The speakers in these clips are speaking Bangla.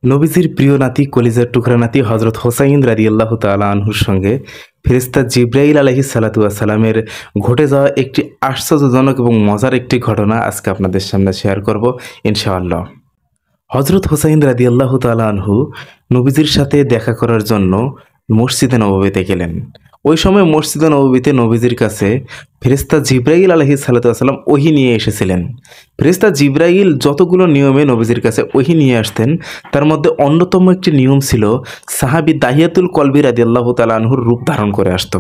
নবীজির প্রিয় নাতি কলিজার টুকরা নাতি হজরত হোসাইন রাদিয়াল্লাহু তাআলা আনহুর সঙ্গে ফেরেশতা জিবরাইল আলাইহিস সালাতু ওয়াস সালামের ঘটে যাওয়া একটি আশ্চর্যজনক এবং মজার একটি ঘটনা আজকে আপনাদের সামনে শেয়ার করব ইনশাআল্লাহ। হজরত হোসাইন রাদিয়াল্লাহু তাআলা আনহু নবীজির সাথে দেখা করার জন্য মসজিদে নববীতে গেলেন। ওই সময় মসজিদে নববীতে নবীজির কাছে ফেরেশতা জিবরাইল আলাইহিস সালাতু ওয়াস সালাম ওহী নিয়ে এসেছিলেন। ফেরেশতা জিবরাইল যতগুলো নিয়মে নবীজির কাছে ওহী নিয়ে আসতেন, তার মধ্যে অন্যতম একটি নিয়ম ছিল সাহাবী দাহিয়াতুল কলবি রাদিয়াল্লাহু তাআলা আনহুর রূপ ধারণ করে আসত।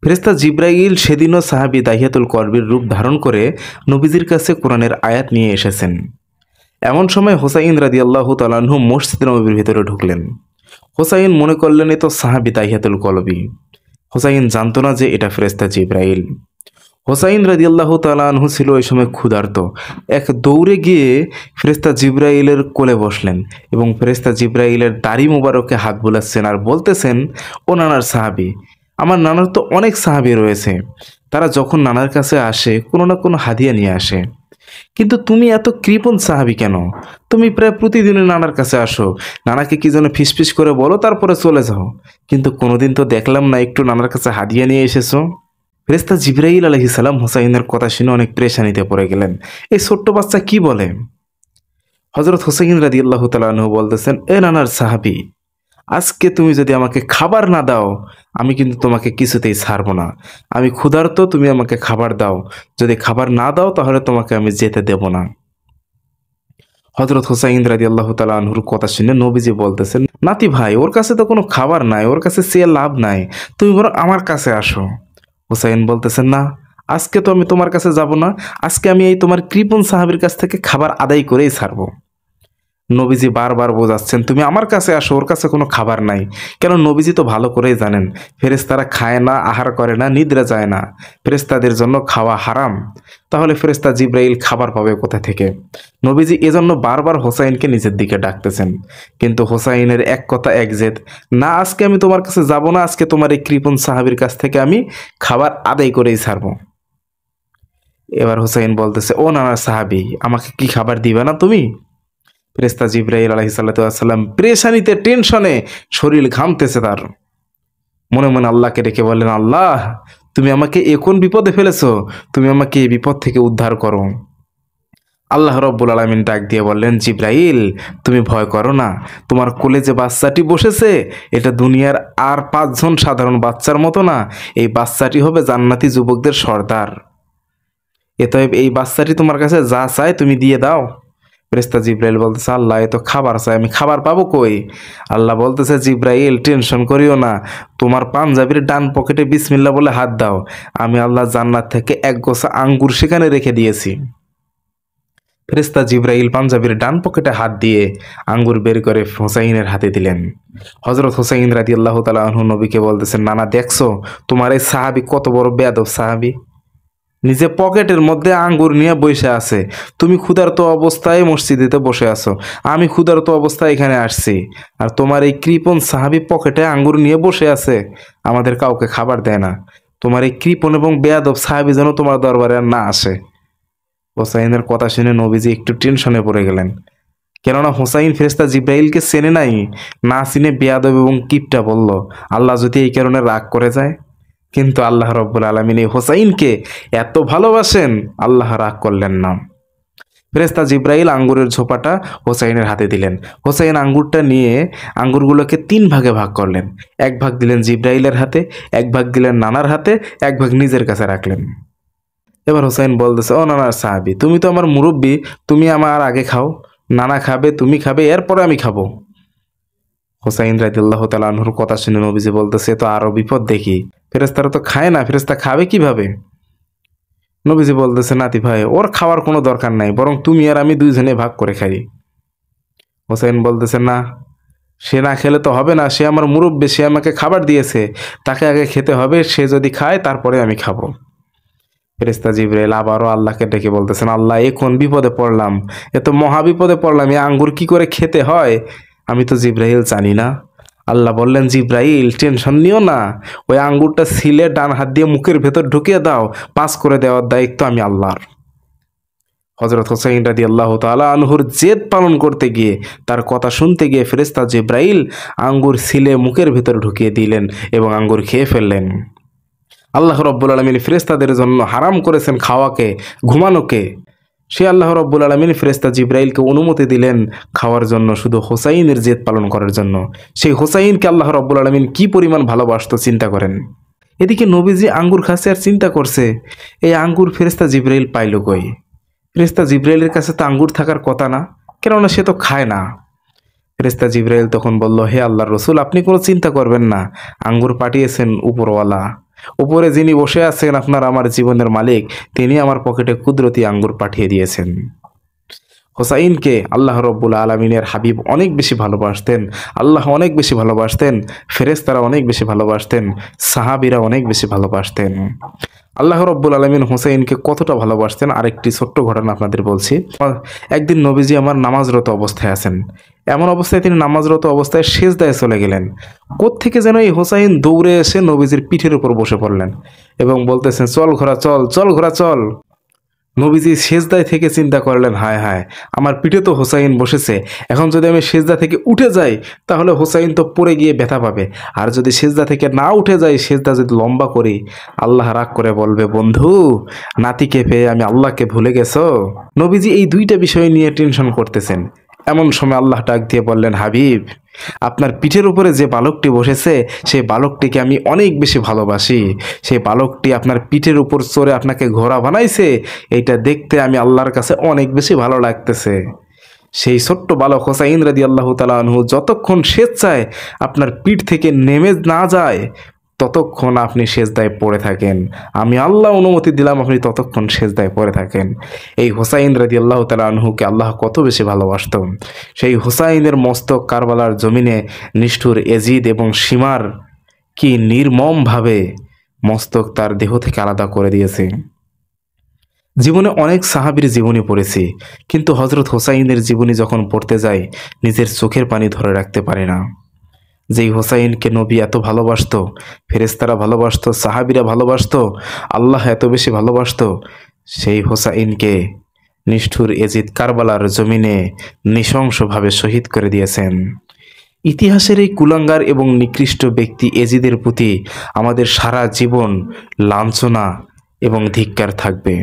ফেরেশতা জিবরাইল সেদিনও সাহাবী দাহিয়াতুল কলবির রূপ ধারণ করে নবীজির কাছে কোরআনের আয়াত নিয়ে এসেছেন। এমন সময় হোসাইন রাদিয়াল্লাহু তাআলা আনহু মসজিদ নববীর ভিতরে ঢুকলেন। হোসাইন মনে করলেন এ তো সাহাবী দাহিয়াতুল কলবি। হোসাইন জানতো না যে এটা ফেরেশতা জিবরাইল। হোসাইন রাদিয়াল্লাহু তাআলা আনহু ছিল ওই সময় ক্ষুধার্ত। এক দৌড়ে গিয়ে ফেরেশতা জিবরাইলের কোলে বসলেন এবং ফেরেশতা জিবরাইলের দাড়ি মোবারকে হাত বুলাচ্ছেন আর বলতেছেন, ও নানার সাহাবী, আমার নানার তো অনেক সাহাবী রয়েছে, তারা যখন নানার কাছে আসে কোনো না কোনো হাদিয়া নিয়ে আসে, কিন্তু তুমি এত কৃপণ সাহাবী কেন? তুমি প্রায় প্রতিদিনই নানার কাছে আসো, নানাকে কি যেন ফিসফিস করে বলো তারপরে চলে যাও, কিন্তু কোনোদিন তো দেখলাম না একটু নানার কাছে হাদিয়া নিয়ে এসেছো। ফেরেশতা জিবরাইল আলাইহিস সালাম হোসাইনের কথা শুনে অনেক পেরেশানিতে পড়ে গেলেন। এই ছোট্ট বাচ্চা কি বলে? হযরত হোসাইন রাদিয়াল্লাহু তাআলা আনহু বলতেছেন, এ নানার সাহাবী, আজকে তুমি যদি আমাকে খাবার না দাও আমি কিন্তু তোমাকে কিছুতেই ছাড়বো না। আমি ক্ষুধার্ত, তুমি আমাকে খাবার দাও। যদি খাবার না দাও তাহলে তোমাকে আমি যেতে দেব না। হযরত হোসাইন রাদিয়াল্লাহু তাআলা আনহুর কথা শুনে নবীজি বলতেছেন, নাতি ভাই, ওর কাছে তো কোনো খাবার নাই, ওর কাছে চেয়ে লাভ নাই, তুমি বরং আমার কাছে আসো। হোসাইন বলতেছেন, না, আজকে তো আমি তোমার কাছে যাব না, আজকে আমি এই তোমার কৃপণ সাহাবীর কাছ থেকে খাবার আদায় করেই ছাড়বো। নবীজি বারবার বোঝাচ্ছেন, তুমি আমার কাছে আসো, ওর কাছে কোনো খাবার নাই। কেন, নবীজি তো ভালো করেই জানেন ফেরেশতারা খায় না, আহার করে না, নিদ্রা যায় না, ফেরেশতাদের জন্য খাওয়া হারাম। তাহলে ফেরেশতা জিবরাইল খাবার পাবে কোথা থেকে? নবীজি এজন্য বারবার হোসাইনকে নিজের দিকে ডাকতেছেন, কিন্তু হোসাইনের এক কথা এক জেদ, না, আজকে আমি তোমার কাছে যাব না, আজকে তোমার এই কৃপণ সাহাবীর কাছ থেকে আমি খাবার আদায় করেই ছাড়বো। এবার হোসাইন বলতেছে, ও নানা সাহাবী, আমাকে কি খাবার দিবে না তুমি? ফেরেশতা জিবরাইল আলাইহিস সালাতু ওয়াস সালাম পেরেশানিতে, টেনশনে শরীর ঘামতেছে তার। মনে মনে আল্লাহকে ডেকে বললেন, আল্লাহ, তুমি আমাকে এ কোন বিপদে ফেলেছো? তুমি আমাকে এই বিপদ থেকে উদ্ধার করো। আল্লাহ রব্বুল আলামিন ডাক দিয়ে বললেন, জিবরাইল, তুমি ভয় করো না, তোমার কোলে যে বাচ্চাটি বসেছে এটা দুনিয়ার আর 5 জন সাধারণ বাচ্চার মতো না, এই বাচ্চাটি হবে জান্নাতি যুবকদের সর্দার। এতএব এই বাচ্চাটি তোমার কাছে যা চায় তুমি দিয়ে দাও। ফেরেশতা জিবরাইল বলতেছে, আল্লাহ, এ তো খাবার চাই, আমি খাবার পাবো কই? আল্লাহ বলতেছে, জিবরাইল, টেনশন করিও না, তোমার পাঞ্জাবির ডান পকেটে বিসমিল্লাহ বলে হাত দাও, আমি আল্লাহ জান্নাত থেকে এক গোছা আঙ্গুর সেখানে রেখে দিয়েছি। ফেরেশতা জিবরাইল পাঞ্জাবির ডান পকেটে হাত দিয়ে আঙ্গুর বের করে হোসাইনের হাতে দিলেন। হযরত হোসাইন রাদিয়াল্লাহু তাআলা আনহু নবীকে বলতেছেন, নানা, দেখছো তোমার এই সাহাবী কত বড় বেয়াদব সাহাবী, নিজে পকেটের মধ্যে আঙ্গুর নিয়ে বসে আছে। তুমি ক্ষুধার্ত অবস্থায় মসজিদেতে বসে আছো, আমি ক্ষুধার্ত অবস্থায় এখানে আসছি, আর তোমার এই কৃপণ সাহাবী পকেটে আঙ্গুর নিয়ে বসে আছে, আমাদের কাউকে খাবার দেয় না। তোমার এই কৃপণ এবং বেয়াদব সাহাবী যেন তোমার দরবারে আর না আসে। হোসাইনের কথা শুনে নবীজি একটু টেনশনে পড়ে গেলেন, কেননা হোসাইন ফেরেশতা জিবরাইলকে চেনে নাই, না চিনে বেয়াদব এবং কিপটা বলল, আল্লাহ যদি এই কারণে রাগ করে যায়। কিন্তু আল্লাহ রব্বুল আলামিন এই হোসাইনকে এত ভালোবাসেন, আল্লাহ রাগ করলেন না। ফেরেশতা জিবরাইল আঙ্গুরের ঝোপাটা হোসাইনের হাতে দিলেন। হোসাইন আঙ্গুরটা নিয়ে আঙ্গুরগুলোকে 3 ভাগে ভাগ করলেন। এক ভাগ দিলেন জিবরাইলের হাতে, এক ভাগ দিলেন নানার হাতে, এক ভাগ নিজের কাছে রাখলেন। এবার হোসাইন বলতেছে, ও নানার সাহাবী, তুমি তো আমার মুরব্বী, তুমি আমার আগে খাও, নানা খাবে, তুমি খাবে, এরপরে আমি খাবো। হোসাইন রাদিয়াল্লাহু তাআলা আনহুর কথা শুনে নবীজি বলতেছে, তো আরো বিপদ দেখি, ফেরেশতারা তো খায় না, ফেরেশতা খাবে কিভাবে? নবীজি বলতেছে, নাতি ভাই, ওর খাওয়ার কোনো দরকার নাই, বরং তুমি আর আমি 2 জনে ভাগ করে খাই। হোসাইন বলতেছে, না, সে না খেলে তো হবে না, সে আমার মুরব্বী, সে আমাকে খাবার দিয়েছে, তাকে আগে খেতে হবে, সে যদি খায় তারপরে আমি খাবো। ফেরেশতা জিবরাইল আবারও আল্লাহকে ডেকে বলতেছেন, আল্লাহ, এখন বিপদে পড়লাম, এ তো মহা বিপদে পড়লাম, এই আঙ্গুর কি করে খেতে হয় আমি তো জিবরাইল জানি না। আল্লাহ বললেন, জিবরাইল, টেনশন নিও না, ওই আঙ্গুরটা ছিলে ডান হাত দিয়ে মুখের ভেতর ঢুকিয়ে দাও, পাস করে দেওয়ার দায়িত্ব আমি আল্লাহর। হযরত হুসাইন রাদিয়াল্লাহু তাআলা আনহুর জেদ পালন করতে গিয়ে, তার কথা শুনতে গিয়ে ফেরেশতা জিবরাইল আঙ্গুর ছিলে মুখের ভেতর ঢুকিয়ে দিলেন এবং আঙ্গুর খেয়ে ফেললেন। আল্লাহ রাব্বুল আলামিন ফেরেশতাদের জন্য হারাম করেছেন খাওয়াকে, ঘুমানোকে। সে আল্লাহ রাব্বুল আলামিন ফেরেশতা জিবরাইলকে অনুমতি দিলেন খাওয়ার জন্য, শুধু হুসাইনের জেদ পালন করার জন্য। সেই হুসাইনকে আল্লাহ রাব্বুল আলামিন কি পরিমাণ ভালোবাসতো চিন্তা করেন। এদিকে নবীজি আঙ্গুর খাচ্ছে আর চিন্তা করছে, এই আঙ্গুর ফেরেশতা জিবরাইল পাইল কই? ফেরেশতা জিবরাইলের কাছে তো আঙ্গুর থাকার কথা না, কেননা সে তো খায় না। ফেরেশতা জিবরাইল তখন বলল, হে আল্লাহর রসুল, আপনি কোনো চিন্তা করবেন না, আঙ্গুর পাঠিয়েছেন উপরওয়ালা। উপরে যিনি বসে আছেন, আপনার আমার জীবনের মালিক, তিনি আমার পকেটে কুদরতি আঙ্গুর পাঠিয়ে দিয়েছেন। হোসাইনকে আল্লাহ রব্বুল আলমিনের হাবিব অনেক বেশি ভালোবাসতেন, আল্লাহ অনেক বেশি ভালোবাসতেন, ফেরেশতারা অনেক বেশি ভালোবাসতেন, সাহাবীরা অনেক বেশি ভালোবাসতেন। আল্লাহ রব্বুল আলমিন হোসাইনকে কতটা ভালোবাসতেন আরেকটি ছোট্ট ঘটনা আপনাদের বলছি। একদিন নবীজি আমার নামাজরত অবস্থায় আছেন, এমন অবস্থায় তিনি নামাজরত অবস্থায় সেজদায় চলে গেলেন। কোত্থেকে যেন এই হোসাইন দৌড়ে এসে নবীজির পিঠের উপর বসে পড়লেন এবং বলতেছেন, চল ঘোড়া চল, চল ঘোড়া চল। নবীজি সেজদায় থেকে চিন্তা করলেন, হায় হায়, আমার পিঠে তো হোসাইন বসেছে, এখন যদি আমি সেজদা থেকে উঠে যাই তাহলে হোসাইন তো পড়ে গিয়ে ব্যথা পাবে, আর যদি সেজদা থেকে না উঠে যাই, সেজদা যদি লম্বা করি, আল্লাহ রাগ করে বলবে, বন্ধু নাতিকে পেয়ে আমি আল্লাহকে ভুলে গেছো। নবীজি এই দুইটা বিষয় নিয়ে টেনশন করতেছেন। এমন সময় আল্লাহ ডাক দিয়ে বললেন, হাবিব, আপনার পিঠের উপরে যে বালকটি বসেছে, সেই বালকটিকে আমি অনেক বেশি ভালোবাসি। সেই বালকটি আপনার পিঠের উপর চড়ে আপনাকে ঘোড়া বানাইছে, এইটা দেখতে আমি আল্লাহর কাছে অনেক বেশি ভালো লাগতেছে। সেই ছোট্ট বালক হোসাইন রাদিয়াল্লাহু তাআলা আনহু যতক্ষণ স্বেচ্ছায় আপনার পিঠ থেকে নেমে না যায়, ততক্ষণ আপনি সেজদায় পড়ে থাকেন। আমি আল্লাহ অনুমতি দিলাম, আপনি ততক্ষণ সেজদায় পড়ে থাকেন। এই হোসাইন রাদিয়াল্লাহু তাআলা আনহুকে আল্লাহ কত বেশি ভালোবাসত। সেই হোসাইনের মস্তক কারবালার জমিনে নিষ্ঠুর এজিদ এবং সীমার কি নির্মমভাবে মস্তক তার দেহ থেকে আলাদা করে দিয়েছে। জীবনে অনেক সাহাবীর জীবনী পড়েছি, কিন্তু হযরত হোসাইনের জীবনী যখন পড়তে যাই, নিজের চোখের পানি ধরে রাখতে পারি না। যেই হোসাইনকে নবী এত ভালোবাসতো, ফেরেশতারা ভালোবাসতো, সাহাবীরা ভালোবাসতো, আল্লাহ এত বেশি ভালোবাসতো, সেই হোসাইনকে নিষ্ঠুর এজিদ কারবালার জমিনে নৃশংসভাবে শহীদ করে দিয়েছেন। ইতিহাসের এই কুলাঙ্গার এবং নিকৃষ্ট ব্যক্তি এজিদের প্রতি আমাদের সারা জীবন লাঞ্ছনা এবং ধিক্কার থাকবে।